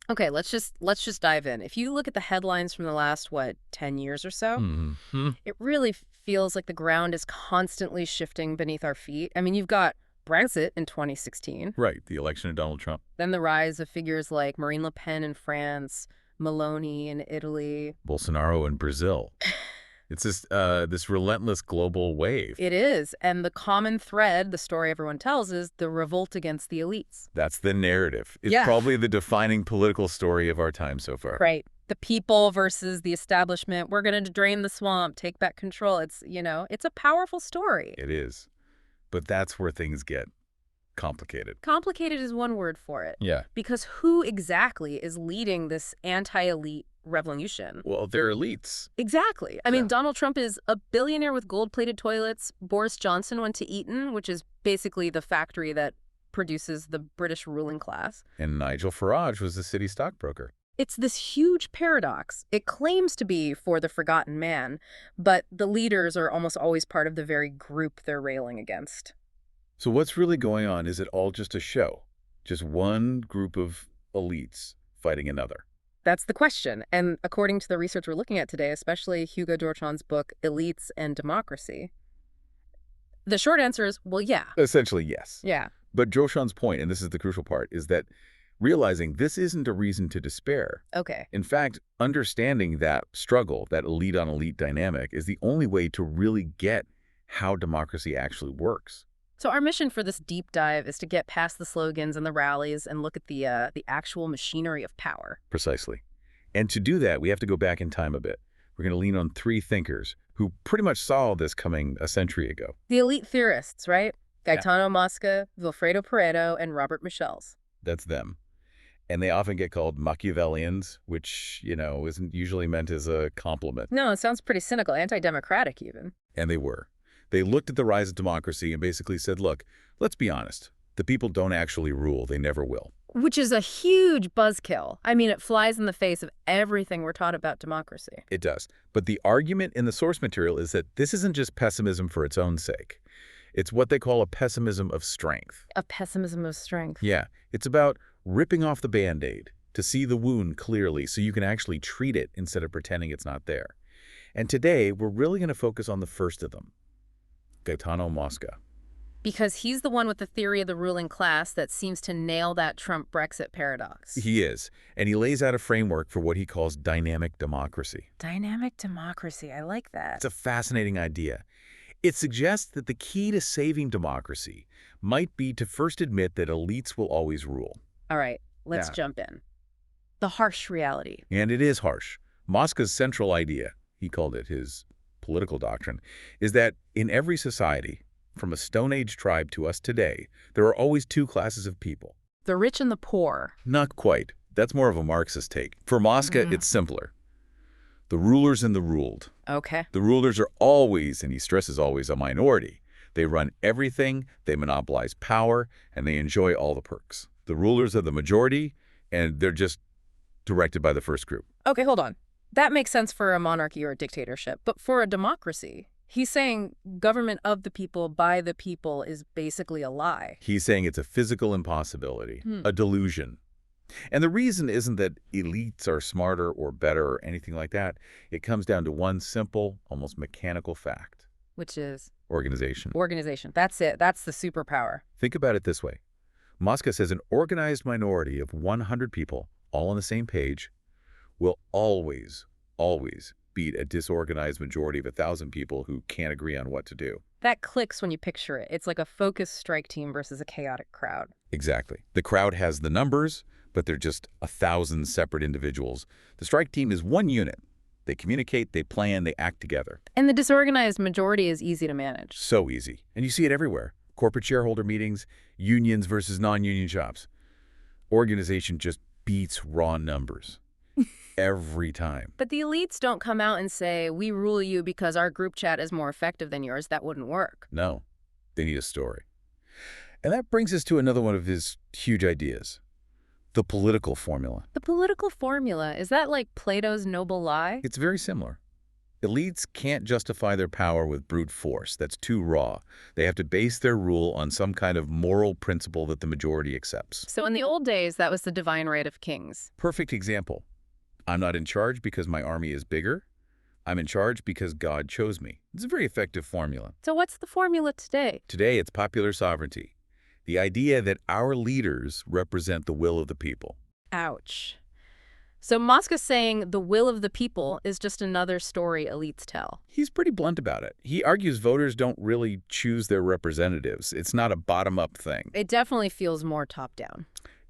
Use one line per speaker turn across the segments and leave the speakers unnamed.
Okay, let's just dive in. If you look at the headlines from the last, what, 10 years or so,
Hmm.
it really feels like the ground is constantly shifting beneath our feet. I mean, you've got Brexit in 2016,
Right, the election of Donald Trump.
then the rise of figures like Marine Le Pen in France, Meloni in Italy.
Bolsonaro in Brazil. It's this relentless global wave.
It is, and the common thread, the story everyone tells, is the revolt against the elites.
That's the narrative. It's
Yeah.
probably the defining political story of our time so far.
Right. The people versus the establishment. We're going to drain the swamp, take back control. It's a powerful story.
It is. But that's where things get complicated.
Complicated is one word for it.
Yeah.
Because who exactly is leading this anti-elite revolution?
Well, they're elites.
Exactly. I mean,
Yeah.
Donald Trump is a billionaire with gold-plated toilets. Boris Johnson went to Eton, which is basically the factory that produces the British ruling class.
And Nigel Farage was the city stockbroker.
It's this huge paradox. It claims to be for the forgotten man, but the leaders are almost always part of the very group they're railing against.
So what's really going on? Is it all just a show? Just one group of elites fighting another?
That's the question. And according to the research we're looking at today, especially Hugo Drochon's book, Elites and Democracy, the short answer is, well, yeah.
Essentially, yes.
Yeah.
But Drochon's point, and this is the crucial part, is that realizing this isn't a reason to despair.
Okay.
In fact, understanding that struggle, that elite-on-elite dynamic, is the only way to really get how democracy actually works.
So our mission for this deep dive is to get past the slogans and the rallies and look at the actual machinery of power.
Precisely. And to do that, we have to go back in time a bit. We're going to lean on three thinkers who pretty much saw this coming a century ago.
The elite theorists, right?
Yeah.
Gaetano Mosca, Vilfredo Pareto, and Robert Michels.
That's them. And they often get called Machiavellians, which, isn't usually meant as a compliment.
No, it sounds pretty cynical, anti-democratic even.
And they were. They looked at the rise of democracy and basically said, look, let's be honest. The people don't actually rule. They never will.
Which is a huge buzzkill. I mean, it flies in the face of everything we're taught about democracy.
It does. But the argument in the source material is that this isn't just pessimism for its own sake. It's what they call a pessimism of strength.
A pessimism of strength.
Yeah. It's about ripping off the Band-Aid to see the wound clearly so you can actually treat it instead of pretending it's not there. And today, we're really going to focus on the first of them, Gaetano Mosca.
Because he's the one with the theory of the ruling class that seems to nail that Trump-Brexit paradox.
He is, and he lays out a framework for what he calls dynamic democracy.
Dynamic democracy, I like that.
It's a fascinating idea. It suggests that the key to saving democracy might be to first admit that elites will always rule.
All right, let's
Yeah.
jump in. The harsh reality.
And it is harsh. Mosca's central idea, he called it his political doctrine, is that in every society, from a Stone Age tribe to us today, there are always two classes of people.
The rich and the poor.
Not quite. That's more of a Marxist take. For Mosca, it's simpler. The rulers and the ruled.
Okay.
The rulers are always, and he stresses always, a minority. They run everything, they monopolize power, and they enjoy all the perks. The rulers are the majority, and they're just directed by the first group.
Okay, hold on. That makes sense for a monarchy or a dictatorship. But for a democracy, he's saying government of the people, by the people is basically a lie.
He's saying it's a physical impossibility, a delusion. And the reason isn't that elites are smarter or better or anything like that. It comes down to one simple, almost mechanical fact.
Which is?
Organization.
Organization. That's it. That's the superpower.
Think about it this way. Mosca says an organized minority of 100 people, all on the same page, will always, always beat a disorganized majority of 1,000 people who can't agree on what to do.
That clicks when you picture it. It's like a focused strike team versus a chaotic crowd.
Exactly. The crowd has the numbers, but they're just 1,000 separate individuals. The strike team is one unit. They communicate, they plan, they act together.
And the disorganized majority is easy to manage.
So easy. And you see it everywhere. Corporate shareholder meetings, unions versus non-union shops. Organization just beats raw numbers. Every time.
But the elites don't come out and say, we rule you because our group chat is more effective than yours. That wouldn't work.
No. They need a story. And that brings us to another one of his huge ideas. The political formula.
The political formula, is that like Plato's noble lie?
It's very similar. Elites can't justify their power with brute force. That's too raw. They have to base their rule on some kind of moral principle that the majority accepts.
So in the old days, that was the divine right of kings.
Perfect example. I'm not in charge because my army is bigger. I'm in charge because God chose me. It's a very effective formula.
So what's the formula today?
Today, it's popular sovereignty. The idea that our leaders represent the will of the people.
Ouch. So Musk is saying the will of the people is just another story elites tell.
He's pretty blunt about it. He argues voters don't really choose their representatives. It's not a bottom-up thing.
It definitely feels more top-down.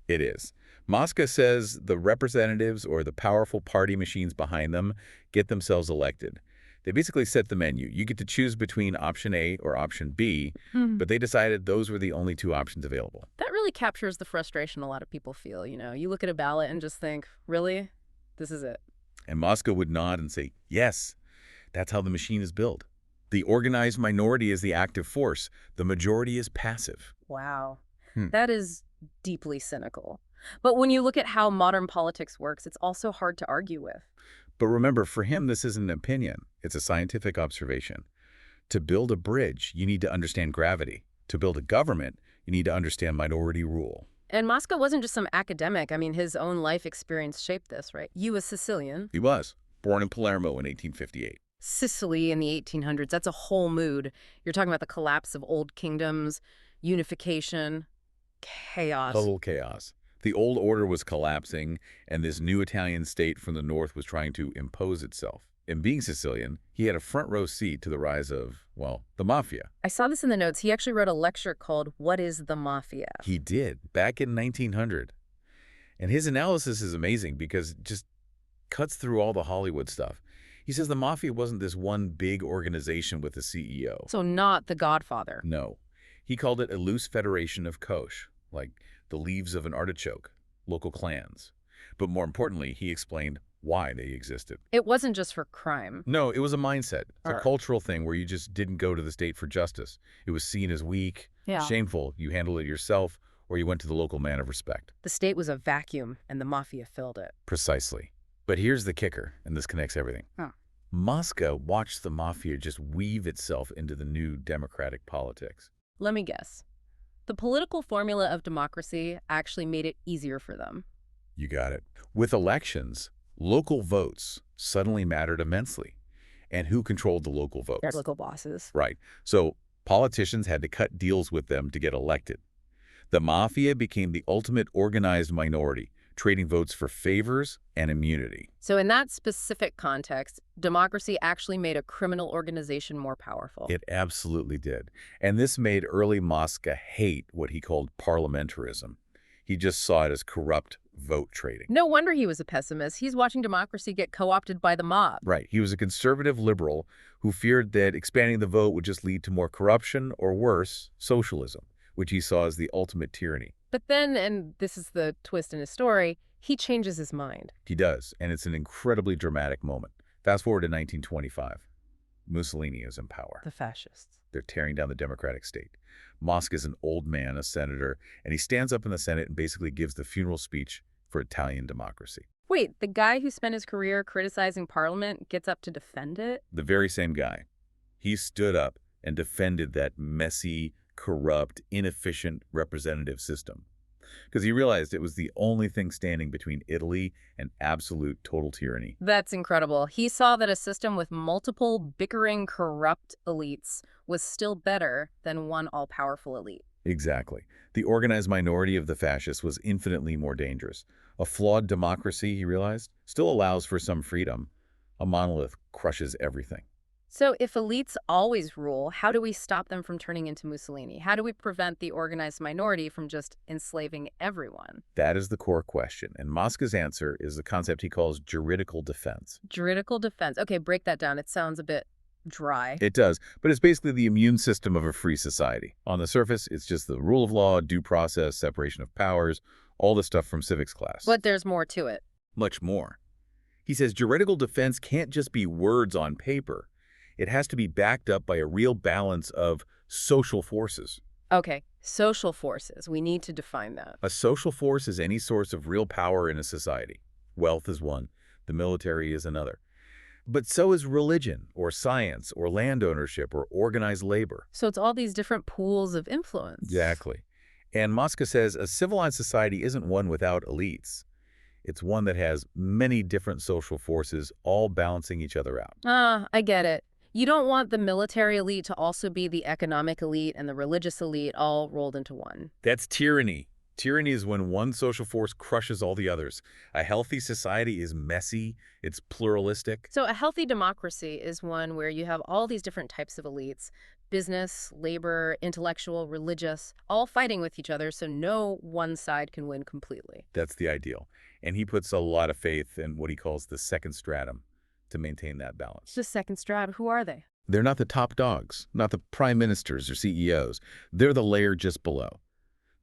It is. Mosca says the representatives or the powerful party machines behind them get themselves elected. They basically set the menu. You get to choose between option A or option B, but they decided those were the only two options available.
That really captures the frustration a lot of people feel, you know. You look at a ballot and just think, really? This is it.
And Mosca would nod and say, yes, that's how the machine is built. The organized minority is the active force. The majority is passive.
Wow. That is deeply cynical. But when you look at how modern politics works, it's also hard to argue with.
But remember, for him, this isn't an opinion. It's a scientific observation. To build a bridge, you need to understand gravity. To build a government, you need to understand minority rule.
And Mosca wasn't just some academic. I mean, his own life experience shaped this, right? You was Sicilian.
He was, born in Palermo in 1858.
Sicily in the 1800s, that's a whole mood. You're talking about the collapse of old kingdoms, unification, chaos.
Total chaos. The old order was collapsing, and this new Italian state from the north was trying to impose itself. And being Sicilian, he had a front row seat to the rise of, well, the mafia.
I saw this in the notes. He actually wrote a lecture called What is the Mafia?
He did, back in 1900. And his analysis is amazing because it just cuts through all the Hollywood stuff. He says the mafia wasn't this one big organization with a CEO.
So not the Godfather.
No. He called it a loose federation of koch, like the leaves of an artichoke, local clans. But more importantly, he explained why they existed.
It wasn't just for crime.
No, it was a mindset. It's a cultural thing where you just didn't go to the state for justice. It was seen as weak, shameful. You handled it yourself, or you went to the local man of respect.
The state was a vacuum, and the mafia filled it.
Precisely. But here's the kicker, and this connects everything. Mosca watched the mafia just weave itself into the new democratic politics.
Let me guess. The political formula of democracy actually made it easier for them.
You got it. With elections, local votes suddenly mattered immensely. And who controlled the local votes?
Their local bosses.
Right. So politicians had to cut deals with them to get elected. The mafia became the ultimate organized minority, trading votes for favors and immunity.
So in that specific context, democracy actually made a criminal organization more powerful.
It absolutely did. And this made early Mosca hate what he called parliamentarism. He just saw it as corrupt vote trading.
No wonder he was a pessimist. He's watching democracy get co-opted by the mob.
Right. He was a conservative liberal who feared that expanding the vote would just lead to more corruption or worse, socialism, which he saw as the ultimate tyranny.
But then, and this is the twist in his story, he changes his mind.
He does, and it's an incredibly dramatic moment. Fast forward to 1925. Mussolini is in power.
The fascists.
They're tearing down the democratic state. Mosca is an old man, a senator, and he stands up in the Senate and basically gives the funeral speech for Italian democracy.
Wait, the guy who spent his career criticizing Parliament gets up to defend it?
The very same guy. He stood up and defended that messy, corrupt, inefficient representative system. Because he realized it was the only thing standing between Italy and absolute total tyranny.
That's incredible. He saw that a system with multiple bickering, corrupt elites was still better than one all-powerful elite.
Exactly. The organized minority of the fascists was infinitely more dangerous. A flawed democracy, he realized, still allows for some freedom. A monolith crushes everything.
So if elites always rule, how do we stop them from turning into Mussolini? How do we prevent the organized minority from just enslaving everyone?
That is the core question, and Mosca's answer is the concept he calls juridical defense.
Juridical defense. Okay, break that down. It sounds a bit dry.
It does, but it's basically the immune system of a free society. On the surface, it's just the rule of law, due process, separation of powers, all the stuff from civics class.
But there's more to it.
Much more. He says juridical defense can't just be words on paper. It has to be backed up by a real balance of social forces.
Okay, social forces. We need to define that.
A social force is any source of real power in a society. Wealth is one. The military is another. But so is religion, or science, or land ownership, or organized labor.
So it's all these different pools of influence.
Exactly. And Mosca says a civilized society isn't one without elites. It's one that has many different social forces all balancing each other out.
Ah, I get it. You don't want the military elite to also be the economic elite and the religious elite all rolled into one.
That's tyranny. Tyranny is when one social force crushes all the others. A healthy society is messy, it's pluralistic.
So a healthy democracy is one where you have all these different types of elites, business, labor, intellectual, religious, all fighting with each other so no one side can win completely.
That's the ideal. And he puts a lot of faith in what he calls the second stratum to maintain that balance.
The second strata, who are they?
They're not the top dogs, not the prime ministers or CEOs. They're the layer just below.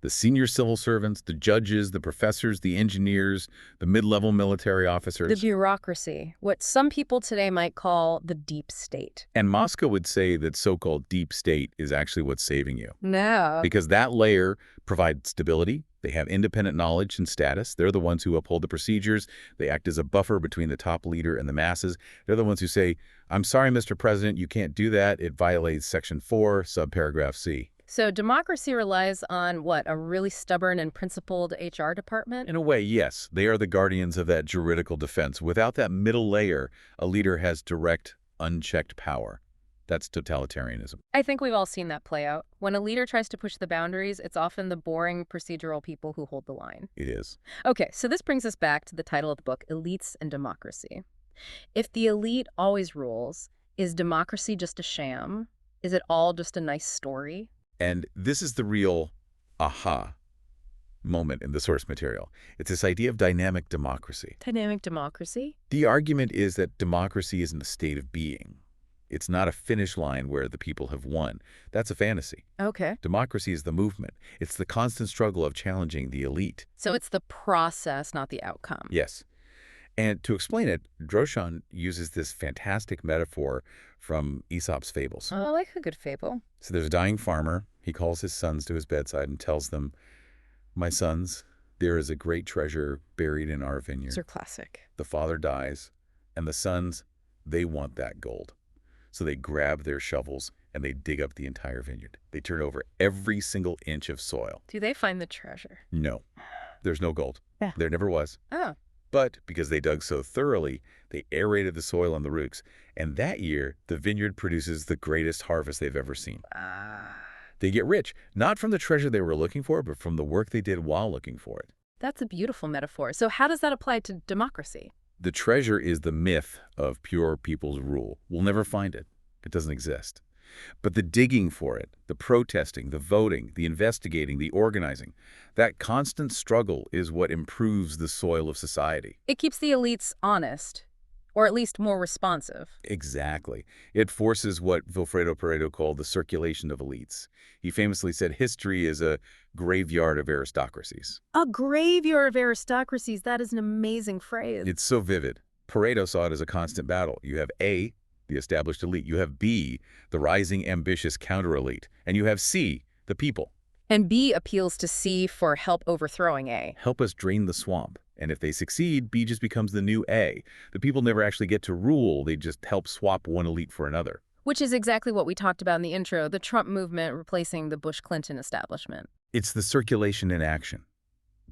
The senior civil servants, the judges, the professors, the engineers, the mid-level military
The
officers.
bureaucracy, what some people today might call the deep state.
And Moscow would say that so-called deep state is actually what's saving you.
No.
Because that layer provides stability. They have independent knowledge and status. They're the ones who uphold the procedures. They act as a buffer between the top leader and the masses. They're the ones who say, I'm sorry, Mr. President, you can't do that. It violates Section 4, subparagraph C.
So democracy relies on what, a really stubborn and principled HR department?
In a way, yes. They are the guardians of that juridical defense. Without that middle layer, a leader has direct, unchecked power. That's totalitarianism.
I think we've all seen that play out. When a leader tries to push the boundaries, it's often the boring procedural people who hold the line.
It is.
Okay, so this brings us back to the title of the book, Elites and Democracy. If the elite always rules, is democracy just a sham? Is it all just a nice story?
And this is the real aha moment in the source material. It's this idea of dynamic democracy.
Dynamic democracy?
The argument is that democracy isn't a state of being. It's not a finish line where the people have won. That's a fantasy.
Okay.
Democracy is the movement. It's the constant struggle of challenging the elite.
So it's the process, not the outcome.
Yes. And to explain it, Drochon uses this fantastic metaphor from Aesop's fables.
Oh, I like a good fable.
So there's a dying farmer. He calls his sons to his bedside and tells them, my sons, there is a great treasure buried in our vineyard.
These are classic.
The father dies, and the sons, they want that gold. So they grab their shovels and they dig up the entire vineyard. They turn over every single inch of soil.
Do they find the treasure?
No, there's no gold.
Yeah.
There never was.
Oh.
But because they dug so thoroughly, they aerated the soil on the roots. And that year, the vineyard produces the greatest harvest they've ever seen. They get rich, not from the treasure they were looking for, but from the work they did while looking for it.
That's a beautiful metaphor. So how does that apply to democracy?
The treasure is the myth of pure people's rule. We'll never find it. It doesn't exist. But the digging for it, the protesting, the voting, the investigating, the organizing, that constant struggle is what improves the soil of society.
It keeps the elites honest, or at least more responsive.
Exactly. It forces what Vilfredo Pareto called the circulation of elites. He famously said history is a graveyard of aristocracies.
A graveyard of aristocracies. That is an amazing phrase.
It's so vivid. Pareto saw it as a constant battle. You have A, the established elite. You have B, the rising, ambitious counter-elite. And you have C, the people.
And B appeals to C for help overthrowing A.
Help us drain the swamp. And if they succeed, B just becomes the new A. The people never actually get to rule. They just help swap one elite for another.
Which is exactly what we talked about in the intro, the Trump movement replacing the Bush-Clinton establishment.
It's the circulation in action.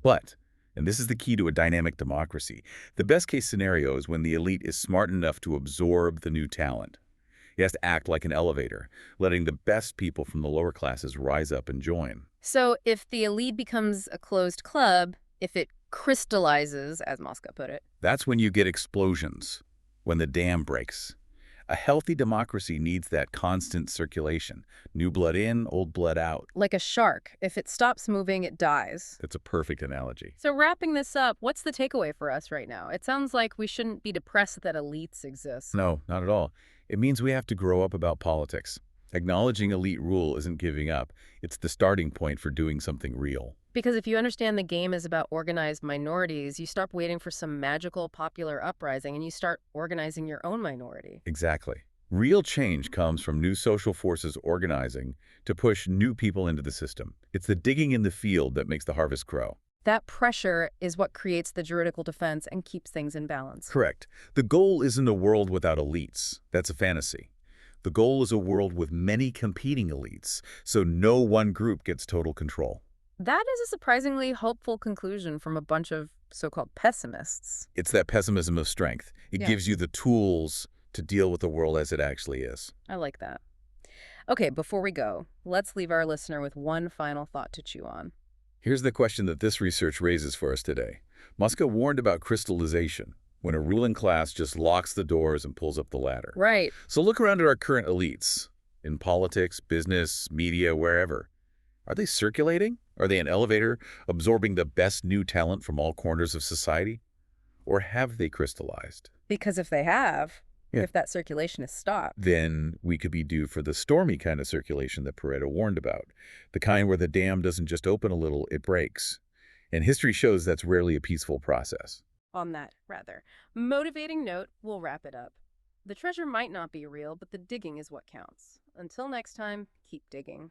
But, and this is the key to a dynamic democracy, the best case scenario is when the elite is smart enough to absorb the new talent. It has to act like an elevator, letting the best people from the lower classes rise up and join.
So if the elite becomes a closed club, if it crystallizes, as Mosca put it.
That's when you get explosions, when the dam breaks. A healthy democracy needs that constant circulation. New blood in, old blood out.
Like a shark. If it stops moving, it dies.
That's a perfect analogy.
So wrapping this up, what's the takeaway for us right now? It sounds like we shouldn't be depressed that elites exist.
No, not at all. It means we have to grow up about politics. Acknowledging elite rule isn't giving up. It's the starting point for doing something real.
Because if you understand the game is about organized minorities, you stop waiting for some magical popular uprising and you start organizing your own minority.
Exactly. Real change comes from new social forces organizing to push new people into the system. It's the digging in the field that makes the harvest grow.
That pressure is what creates the juridical defense and keeps things in balance.
Correct. The goal isn't a world without elites. That's a fantasy. The goal is a world with many competing elites, so no one group gets total control.
That is a surprisingly hopeful conclusion from a bunch of so-called pessimists.
It's that pessimism of strength. It
Yeah,
gives you the tools to deal with the world as it actually is.
I like that. Okay, before we go, let's leave our listener with one final thought to chew on.
Here's the question that this research raises for us today. Muska warned about crystallization, when a ruling class just locks the doors and pulls up the ladder.
Right.
So look around at our current elites, in politics, business, media, wherever. Are they circulating? Are they an elevator, absorbing the best new talent from all corners of society? Or have they crystallized?
Because if they have,
Yeah.
if that circulation is stopped,
Then we could be due for the stormy kind of circulation that Pareto warned about, the kind where the dam doesn't just open a little, it breaks. And history shows that's rarely a peaceful process.
on that, rather, motivating note, we'll wrap it up. The treasure might not be real, but the digging is what counts. Until next time, keep digging.